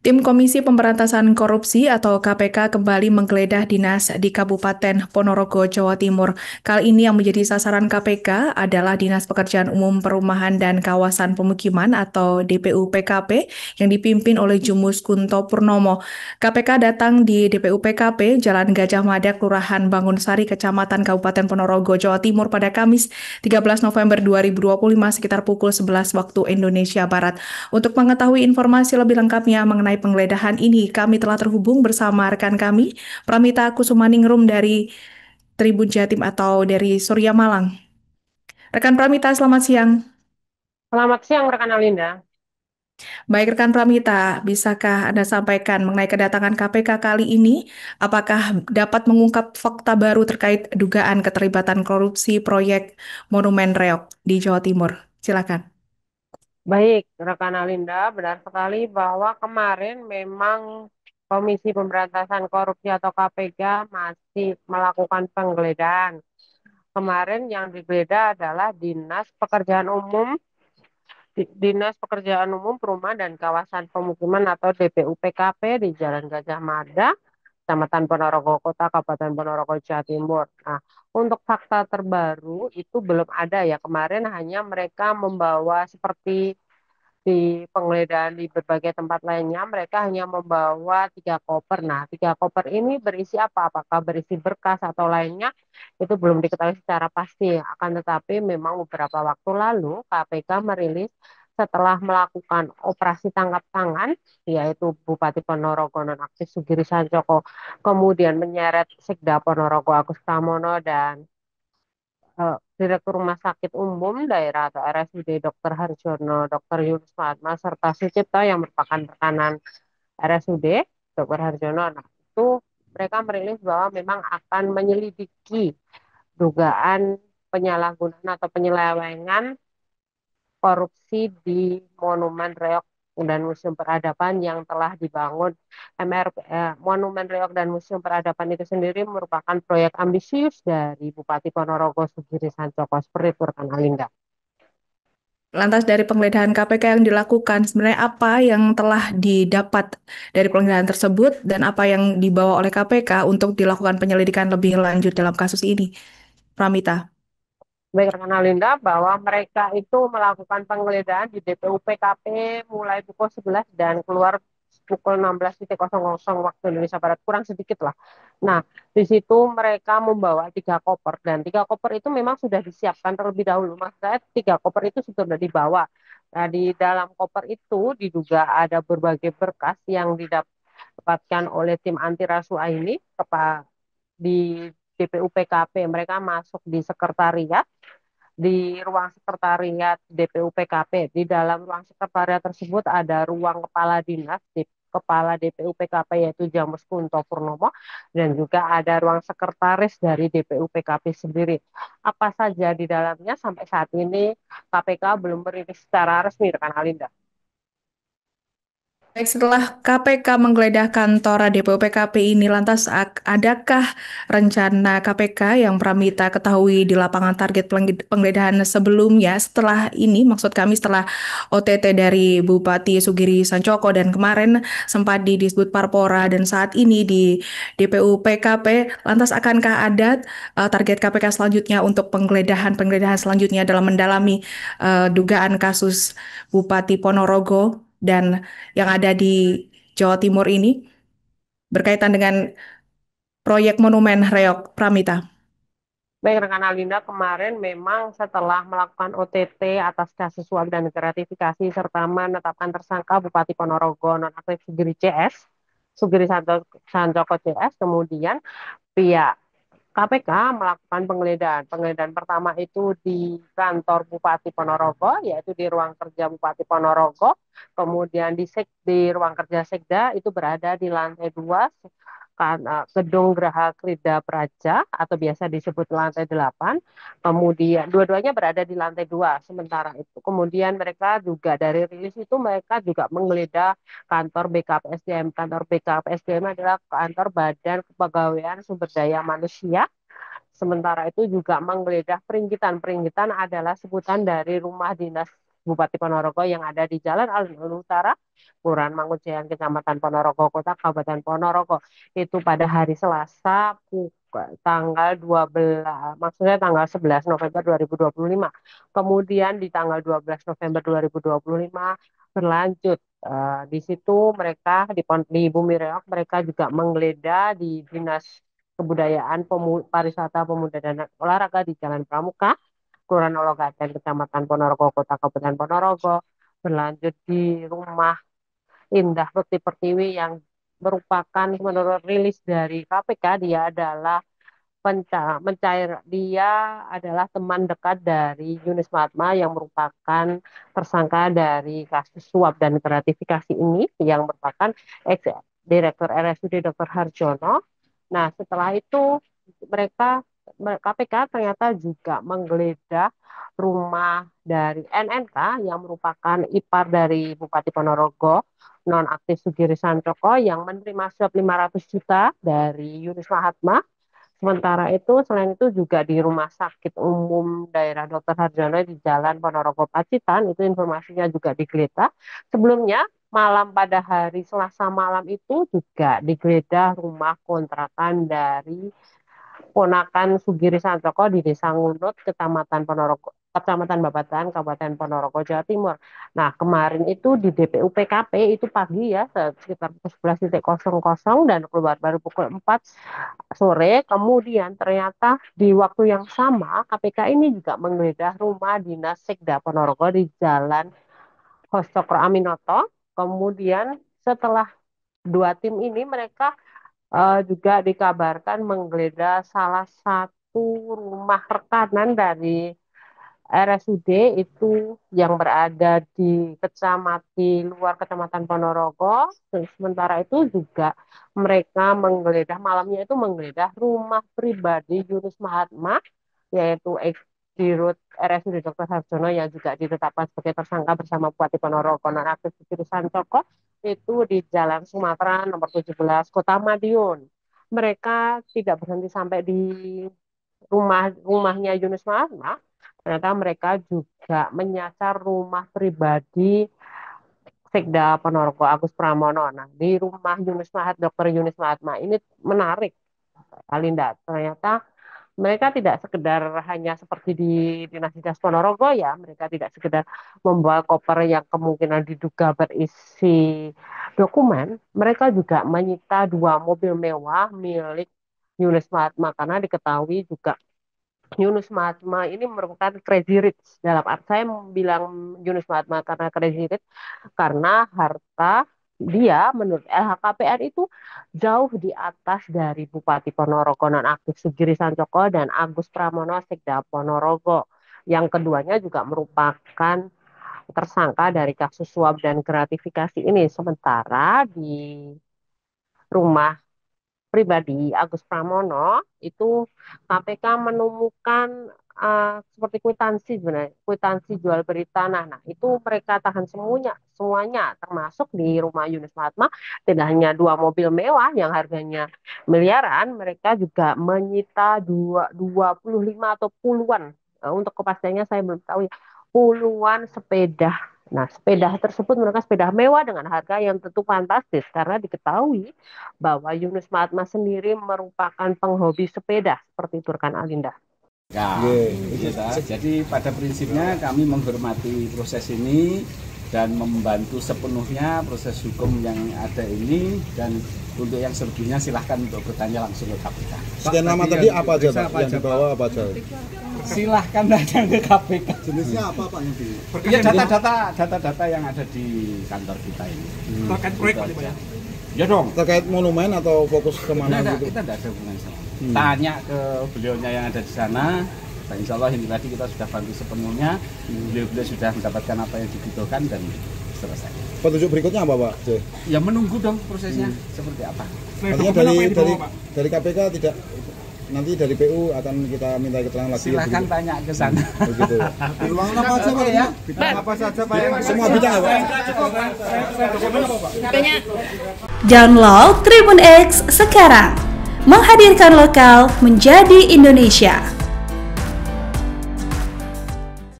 Tim Komisi Pemberantasan Korupsi atau KPK kembali menggeledah dinas di Kabupaten Ponorogo, Jawa Timur. Kali ini yang menjadi sasaran KPK adalah Dinas Pekerjaan Umum Perumahan dan Kawasan Pemukiman atau DPU-PKP yang dipimpin oleh Jumus Kunto Purnomo. KPK datang di DPU-PKP Jalan Gajah Mada, Kelurahan Bangunsari, Kecamatan Kabupaten Ponorogo, Jawa Timur pada Kamis 13 November 2025 sekitar pukul 11 waktu Indonesia Barat. Untuk mengetahui informasi lebih lengkapnya mengenai penggeledahan ini, kami telah terhubung bersama rekan kami, Pramita Kusumaningrum dari Tribun Jatim atau dari Surya Malang. Rekan Pramita, selamat siang. Selamat siang, rekan Alinda. Baik, rekan Pramita, bisakah Anda sampaikan mengenai kedatangan KPK kali ini? Apakah dapat mengungkap fakta baru terkait dugaan keterlibatan korupsi proyek Monumen Reok di Jawa Timur? Silakan. Baik, rekan Alinda, benar sekali bahwa kemarin memang Komisi Pemberantasan Korupsi atau KPK masih melakukan penggeledahan. Kemarin yang digeledah adalah Dinas Pekerjaan Umum Perumahan dan Kawasan Pemukiman atau DPU-PKP di Jalan Gajah Mada, Kecamatan Ponorogo Kota, Kabupaten Ponorogo, Jawa Timur. Nah, untuk fakta terbaru itu belum ada ya. Kemarin hanya mereka membawa seperti di penggeledahan di berbagai tempat lainnya, mereka hanya membawa 3 koper. Nah, 3 koper ini berisi apa? Apakah berisi berkas atau lainnya? Itu belum diketahui secara pasti. Akan tetapi memang beberapa waktu lalu KPK merilis setelah melakukan operasi tangkap tangan, yaitu Bupati Ponorogo nonaktif Sugiri Sancoko, kemudian menyeret Sekda Ponorogo Agus Pramono dan Direktur Rumah Sakit Umum Daerah atau RSUD Dr. Harjono, Dr. Yunus Fatma, serta Sucipto yang merupakan rekanan RSUD Dr. Harjono. Nah, itu mereka merilis bahwa memang akan menyelidiki dugaan penyalahgunaan atau penyelewengan korupsi di Monumen Reok dan Museum Peradaban yang telah dibangun Monumen Reok dan Museum Peradaban itu sendiri merupakan proyek ambisius dari Bupati Ponorogo Sugiri Sancoko seperti itu rekan Alinda. Lantas dari penggeledahan KPK yang dilakukan, sebenarnya apa yang telah didapat dari penggeledahan tersebut dan apa yang dibawa oleh KPK untuk dilakukan penyelidikan lebih lanjut dalam kasus ini? Pramita. Baik rekan Alinda bahwa mereka itu melakukan penggeledahan di DPU PKP mulai pukul 11 dan keluar pukul 16.00 waktu Indonesia Barat, kurang sedikit lah. Nah, di situ mereka membawa 3 koper dan 3 koper itu memang sudah disiapkan terlebih dahulu. Maksud saya 3 koper itu sudah dibawa. Nah, di dalam koper itu diduga ada berbagai berkas yang didapatkan oleh tim anti rasuah ini di DPU PKP. Mereka masuk di sekretariat, di ruang sekretariat DPU PKP. Di dalam ruang sekretariat tersebut ada ruang kepala dinas, kepala DPU PKP yaitu Jamus Kunto Purnomo, dan juga ada ruang sekretaris dari DPU PKP sendiri. Apa saja di dalamnya sampai saat ini KPK belum merilis secara resmi rekan Alinda. Baik, setelah KPK menggeledah kantor DPO PKP ini, lantas adakah rencana KPK yang Pramita ketahui di lapangan target penggeledahan sebelumnya setelah ini, maksud kami setelah OTT dari Bupati Sugiri Sancoko dan kemarin sempat di Disbud Parpora dan saat ini di DPU PKP, lantas akankah ada target KPK selanjutnya untuk penggeledahan selanjutnya dalam mendalami dugaan kasus Bupati Ponorogo dan yang ada di Jawa Timur ini berkaitan dengan proyek Monumen Reok Pramita. Baik, rekan Alinda, kemarin memang setelah melakukan OTT atas kasus suap dan gratifikasi serta menetapkan tersangka Bupati Ponorogo nonaktif Sugiri Sancoko CS, kemudian pihak KPK melakukan penggeledahan. Penggeledahan pertama itu di kantor Bupati Ponorogo, yaitu di ruang kerja Bupati Ponorogo. Kemudian di ruang kerja Sekda itu berada di lantai 2 gedung Graha Krida Praja atau biasa disebut lantai 8. Kemudian dua-duanya berada di lantai 2. Sementara itu kemudian mereka juga dari rilis itu mereka juga menggeledah kantor BKPSDM. Kantor BKPSDM adalah kantor Badan Kepegawaian Sumber Daya Manusia. Sementara itu juga menggeledah Peringgitan. Peringgitan adalah sebutan dari rumah dinas Bupati Ponorogo yang ada di Jalan Alun-Alun Utara, Kelurahan Mangunjayan, Kecamatan Ponorogo Kota, Kabupaten Ponorogo. Itu pada hari Selasa tanggal 12, maksudnya tanggal 11 November 2025. Kemudian di tanggal 12 November 2025 berlanjut. Di situ mereka di Bumi Reok mereka juga menggeledah di Dinas Kebudayaan, Pariwisata, Pemuda dan Olahraga di Jalan Pramuka, Kelurahan Ologaten, Kecamatan Ponorogo Kota, Kabupaten Ponorogo. Berlanjut di rumah Indah Bekti Pertiwi yang merupakan menurut rilis dari KPK dia adalah teman dekat dari Yunus Mahatma yang merupakan tersangka dari kasus suap dan gratifikasi ini yang merupakan ex Direktur RSUD Dr. Harjono. Nah, setelah itu KPK ternyata juga menggeledah rumah dari NNK yang merupakan ipar dari Bupati Ponorogo, nonaktif Sugiri Sancoko yang menerima suap 500 juta dari Yunus Mahatma. Sementara itu, selain itu juga di Rumah Sakit Umum Daerah Dr. Harjono di Jalan Ponorogo Pacitan, itu informasinya juga digeledah. Sebelumnya, pada hari Selasa malam itu juga digeledah rumah kontrakan dari ponakan Sugiri Sancoko di Desa Ngunut, Kecamatan Babatan, Kabupaten Ponorogo, Jawa Timur. Nah, kemarin itu di DPU PKP itu pagi ya, sekitar pukul 11.00 dan keluar baru pukul 4 sore. Kemudian ternyata di waktu yang sama KPK ini juga menggeledah rumah dinas Sekda Ponorogo di Jalan Hoscokro Aminoto. Kemudian setelah dua tim ini mereka juga dikabarkan menggeledah salah satu rumah rekanan dari RSUD itu yang berada di luar Kecamatan Ponorogo. Sementara itu juga mereka malamnya itu menggeledah rumah pribadi Yunus Mahatma, yaitu ex-dirut RSUD Dr. Harjono yang juga ditetapkan sebagai tersangka bersama Bupati Ponorogo nonaktif Sugiri Sancoko itu di Jalan Sumatera nomor 17 Kota Madiun. Mereka tidak berhenti sampai di rumahnya Yunus Mahatma. Ternyata mereka juga menyasar rumah pribadi Sekda Ponorogo Agus Pramono. Nah, di rumah Dr. Yunus Mahatma ini menarik, Alinda. Ternyata mereka tidak sekedar hanya seperti di Dinas Ponorogo ya, mereka tidak sekedar membawa koper yang kemungkinan diduga berisi dokumen, mereka juga menyita 2 mobil mewah milik Yunus Mahatma karena diketahui juga Yunus Mahatma ini merupakan crazy rich. Dalam arti saya bilang Yunus Mahatma karena crazy rich karena harta dia menurut LHKPN itu jauh di atas dari Bupati Ponorogo nonaktif Sugiri Sancoko dan Agus Pramono Sekda Ponorogo. Yang keduanya juga merupakan tersangka dari kasus suap dan gratifikasi ini. Sementara di rumah pribadi Agus Pramono itu KPK menemukan seperti kwitansi jual beli tanah. Nah, itu mereka tahan semuanya termasuk di rumah Yunus Mahatma tidak hanya 2 mobil mewah yang harganya miliaran, mereka juga menyita 25 atau puluhan, untuk kepastiannya saya belum tahu ya, puluhan sepeda. Nah, sepeda tersebut merupakan sepeda mewah dengan harga yang tentu fantastis karena diketahui bahwa Yunus Mahatma sendiri merupakan penghobi sepeda seperti itu rekan Alinda. Ya, jadi pada prinsipnya kami menghormati proses ini dan membantu sepenuhnya proses hukum yang ada ini, dan untuk yang selebihnya silahkan untuk bertanya langsung ke KPK. Sekian nama tadi apa aja Pak yang dibawa apa aja? Silahkan tanya ke KPK. Jenisnya apa Pak yang di? Ya data-data yang ada di kantor kita ini. Terkait proyek Pak ya? Ya dong. Terkait monumen atau fokus kemana gitu? Kita tidak ada hubungan sama. Tanya ke beliaunya yang ada di sana. Nah, insya Allah ini tadi kita sudah bantu sepenuhnya. Beliau sudah mendapatkan apa yang dibutuhkan dan selesai. Petunjuk berikutnya apa Pak? Ya menunggu dong prosesnya seperti apa. Artinya dari KPK tidak, nanti dari PU akan kita minta keterangan lagi. Silahkan begitu. Tanya ke sana. Begitu. Ruangan apa aja Pak ya? Bidang apa saja Pak? Semua bidang ya Pak? Download Tribun X sekarang, menghadirkan lokal menjadi Indonesia.